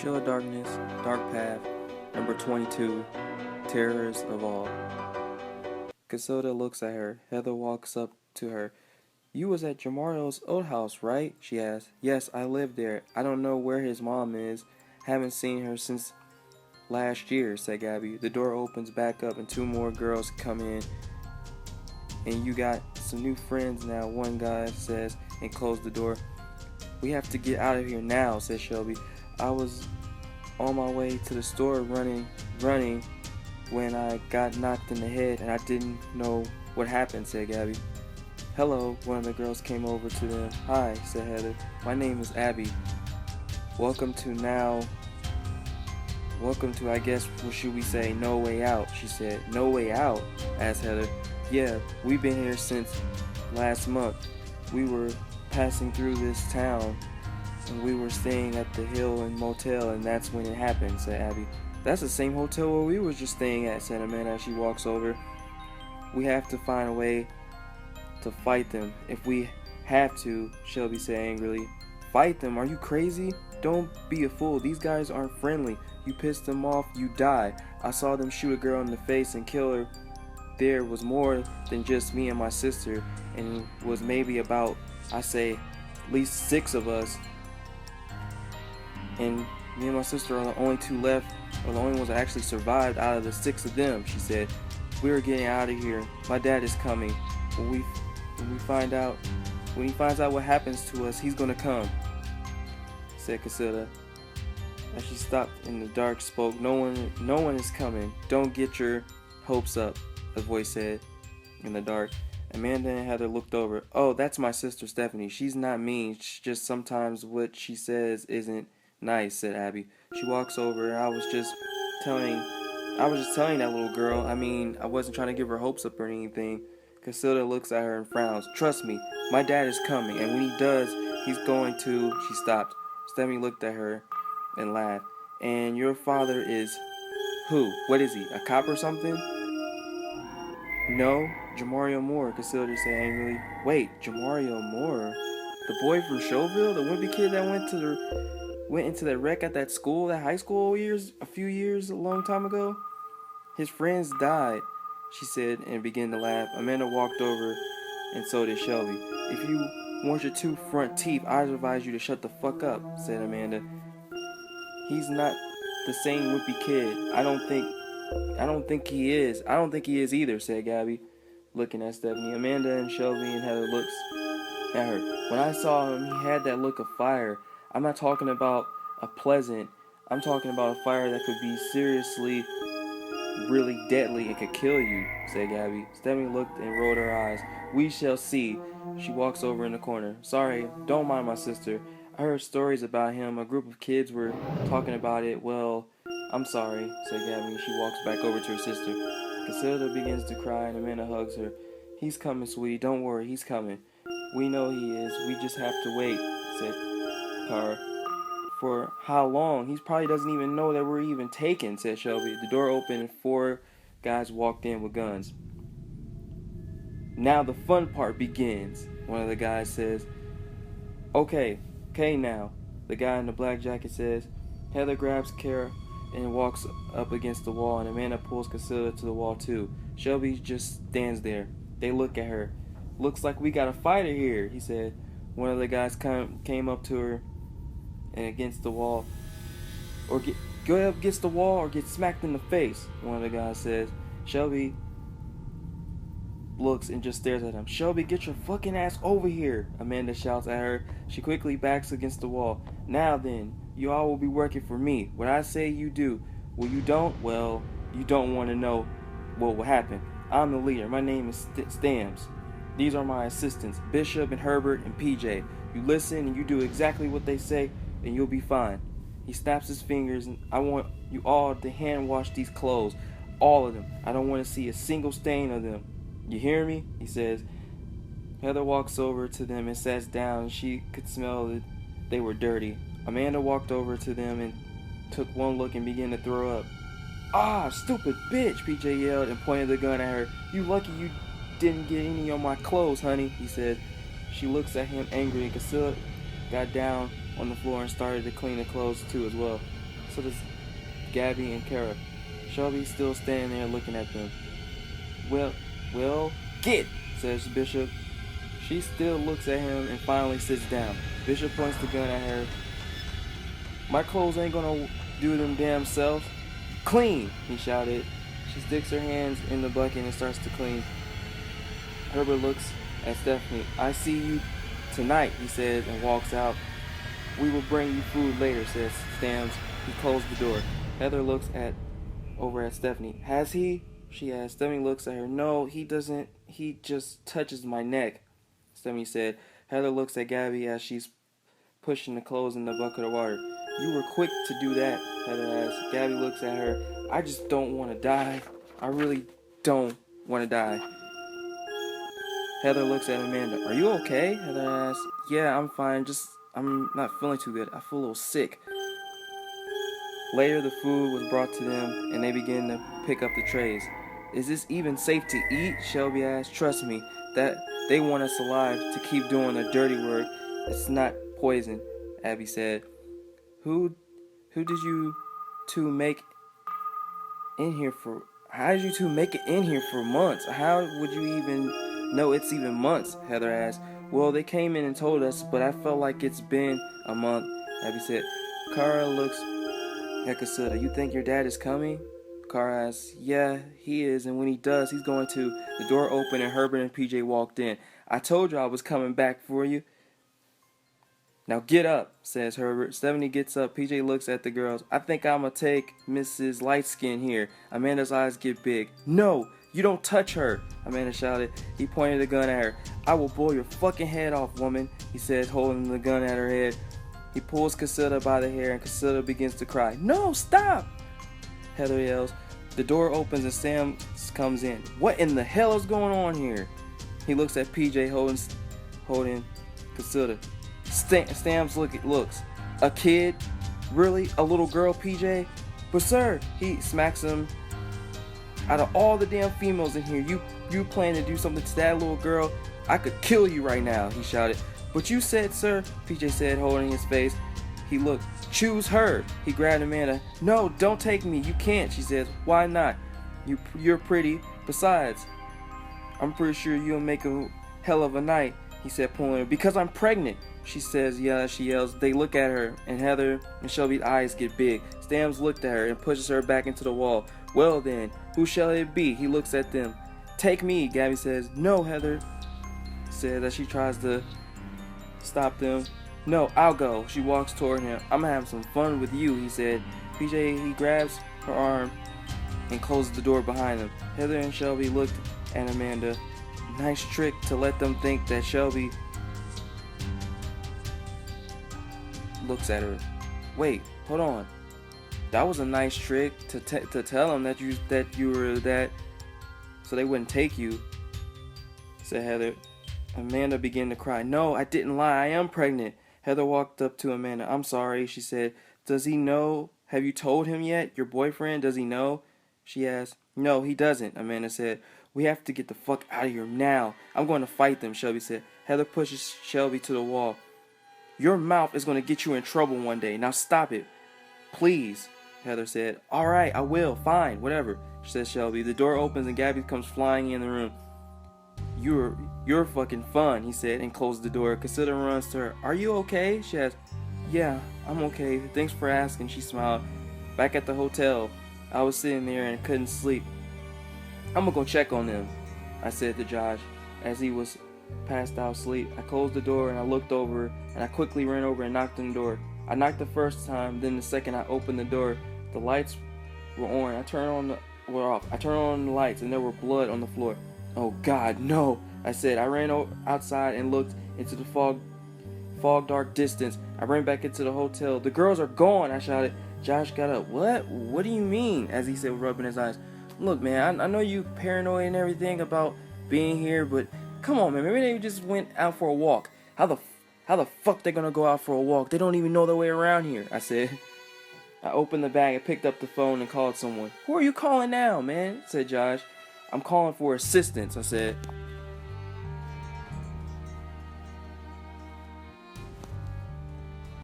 Chill of Darkness, Dark Path, number 22, Terrors of All. Casilda looks at her. Heather walks up to her. You was at Jamario's old house, right? She asks. Yes, I live there. I don't know where his mom is. Haven't seen her since last year, said Gabby. The door opens back up and two more girls come in. And you got some new friends now, one guy says, and closed the door. We have to get out of here now, said Shelby. I was on my way to the store running when I got knocked in the head and I didn't know what happened, said Gabby. Hello, one of the girls came over to them. Hi, said Heather. My name is Abby. Welcome to, I guess, what should we say, No Way Out, she said. No Way Out? Asked Heather. Yeah, we've been here since last month. We were passing through this town and we were staying at the Hill and Motel, and that's when it happened, said Abby. That's the same hotel where we were just staying at, said Amanda as she walks over. We have to find a way to fight them. If we have to, Shelby said angrily. Fight them? Are you crazy? Don't be a fool. These guys aren't friendly. You piss them off, you die. I saw them shoot a girl in the face and kill her. There was more than just me and my sister, and it was maybe about, I say, at least 6 of us. And me and my sister are the only 2 left, or the only ones that actually survived out of the 6 of them, she said. We are getting out of here. My dad is coming. When he finds out what happens to us, he's gonna come, said Casilda. As she stopped in the dark, spoke. No one is coming. Don't get your hopes up, a voice said in the dark. Amanda and Heather looked over. Oh, that's my sister Stephanie. She's not mean. She's just sometimes what she says isn't nice, said Abby. She walks over. I was just telling that little girl. I mean, I wasn't trying to give her hopes up or anything. Casilda looks at her and frowns. Trust me, my dad is coming, and when he does, he's going to... She stopped. Stephanie looked at her and laughed. And your father is... Who? What is he? A cop or something? No, Jamario Moore, Casilda said angrily. Wait, Jamario Moore? The boy from Showville? The wimpy kid that went into the wreck at that school, that high school a long time ago? His friends died, she said, and began to laugh. Amanda walked over, and so did Shelby. If you want your 2 front teeth, I advise you to shut the fuck up, said Amanda. He's not the same wimpy kid. I don't think he is. I don't think he is either, said Gabby, looking at Stephanie. Amanda and Shelby and Heather looks at her. When I saw him, he had that look of fire. I'm not talking about I'm talking about a fire that could be seriously, really deadly and could kill you, said Gabby. Stephanie looked and rolled her eyes. We shall see. She walks over in the corner. Sorry, don't mind my sister. I heard stories about him. A group of kids were talking about it. Well, I'm sorry, said Gabby. She walks back over to her sister. Casilda begins to cry and Amanda hugs her. He's coming, sweetie. Don't worry, he's coming. We know he is. We just have to wait, said Cara. For how long? He probably doesn't even know that we're even taken, said Shelby. The door opened and 4 guys walked in with guns. Now the fun part begins, one of the guys says. Okay now, the guy in the black jacket says. Heather grabs Kara and walks up against the wall, and Amanda pulls Casilda to the wall too. Shelby just stands there. They look at her. Looks like we got a fighter here, he said. One of the guys came up to her and against the wall. Go up against the wall or get smacked in the face, one of the guys says. Shelby looks and just stares at him. Shelby, get your fucking ass over here, Amanda shouts at her. She quickly backs against the wall. Now then, you all will be working for me. What I say you do. Well, you don't? Well, you don't want to know what will happen. I'm the leader. My name is Stams. These are my assistants, Bishop and Herbert and PJ. You listen and you do exactly what they say, and you'll be fine. He snaps his fingers, and I want you all to hand wash these clothes. All of them. I don't want to see a single stain of them. You hear me? He says. Heather walks over to them and sits down. She could smell that they were dirty. Amanda walked over to them and took one look and began to throw up. Ah, stupid bitch, PJ yelled and pointed the gun at her. You lucky you didn't get any on my clothes, honey, he said. She looks at him angry, and Casilda got down on the floor and started to clean the clothes too as well. to Gabby and Kara. Shelby's still standing there looking at them. Well, get, says Bishop. She still looks at him and finally sits down. Bishop points the gun at her. My clothes ain't gonna do them damn self. Clean, he shouted. She sticks her hands in the bucket and starts to clean. Herbert looks at Stephanie. I see you tonight, he said, and walks out. We will bring you food later, says Stams. He closed the door. Heather looks over at Stephanie. Has he? She asks. Stephanie looks at her. No, he doesn't. He just touches my neck, Stephanie said. Heather looks at Gabby as she's pushing the clothes in the bucket of water. You were quick to do that, Heather asks. Gabby looks at her. I just don't want to die. I really don't want to die. Heather looks at Amanda. Are you okay? Heather asks. Yeah, I'm fine. I'm not feeling too good. I feel a little sick. Later, the food was brought to them, and they began to pick up the trays. Is this even safe to eat? Shelby asked. Trust me, that they want us alive to keep doing the dirty work. It's not poison, Abby said. Who did you two make in here for? How did you two make it in here for months? How would you even know it's even months? Heather asked. Well, they came in and told us, but I felt like it's been a month, Abby said. Kara looks at Casilla. You think your dad is coming? Kara asks. Yeah, he is, and when he does, he's going to. The door opened and Herbert and PJ walked in. I told you I was coming back for you. Now get up, says Herbert. Stephanie gets up. PJ looks at the girls. I think I'm going to take Mrs. Lightskin here. Amanda's eyes get big. No, you don't touch her, Amanda shouted. He pointed a gun at her. I will blow your fucking head off, woman, he said, holding the gun at her head. He pulls Casilla by the hair and Casilla begins to cry. No, stop, Heather yells. The door opens and Sam comes in. What in the hell is going on here? He looks at PJ holding Casilla. Stams looks. A kid? Really? A little girl, PJ? But sir, he smacks him. Out of all the damn females in here, you plan to do something to that little girl? I could kill you right now, he shouted. But you said, sir, PJ said, holding his face. He looked. Choose her. He grabbed Amanda. No, don't take me. You can't, she says. Why not? You're pretty. Besides, I'm pretty sure you'll make a hell of a night, he said, pulling her. Because I'm pregnant, she says. Yeah, she yells. They look at her, and Heather and Shelby's eyes get big. Stams looked at her and pushes her back into the wall. Well then, who shall it be? He looks at them. Take me, Gabby says. No, Heather said as she tries to stop them. No, I'll go. She walks toward him. I'm gonna have some fun with you, he said. PJ, he grabs her arm and closes the door behind them. Heather and Shelby looked at Amanda. Nice trick to let them think that Shelby looks at her. Wait, hold on. That was a nice trick to tell them that you were that, so they wouldn't take you, said Heather. Amanda began to cry. No, I didn't lie. I am pregnant. Heather walked up to Amanda. I'm sorry, she said. Does he know? Have you told him yet? Your boyfriend, does he know? She asked. No, he doesn't, Amanda said. We have to get the fuck out of here now. I'm going to fight them, Shelby said. Heather pushes Shelby to the wall. Your mouth is going to get you in trouble one day. Now stop it. Please, Heather said. All right, I will. Fine, whatever, says Shelby. The door opens and Gabby comes flying in the room. You're fucking fun, he said, and closed the door. Casilla runs to her. Are you okay? She asked. Yeah, I'm okay. Thanks for asking, she smiled. Back at the hotel, I was sitting there and couldn't sleep. I'm gonna go check on them, I said to Josh as he was passed out asleep. I closed the door and I looked over and I quickly ran over and knocked on the door. I knocked the first time, then the second I opened the door, the lights were on. I turned on the lights and there were blood on the floor. Oh God, no, I said. I ran outside and looked into the fog dark distance. I ran back into the hotel. The girls are gone, I shouted. Josh got up. What do you mean? As he said, rubbing his eyes. Look, man, I know you paranoid and everything about being here, but come on, man. Maybe they just went out for a walk. How the fuck they gonna go out for a walk? They don't even know their way around here, I said. I opened the bag and picked up the phone and called someone. Who are you calling now, man? Said Josh. I'm calling for assistance, I said.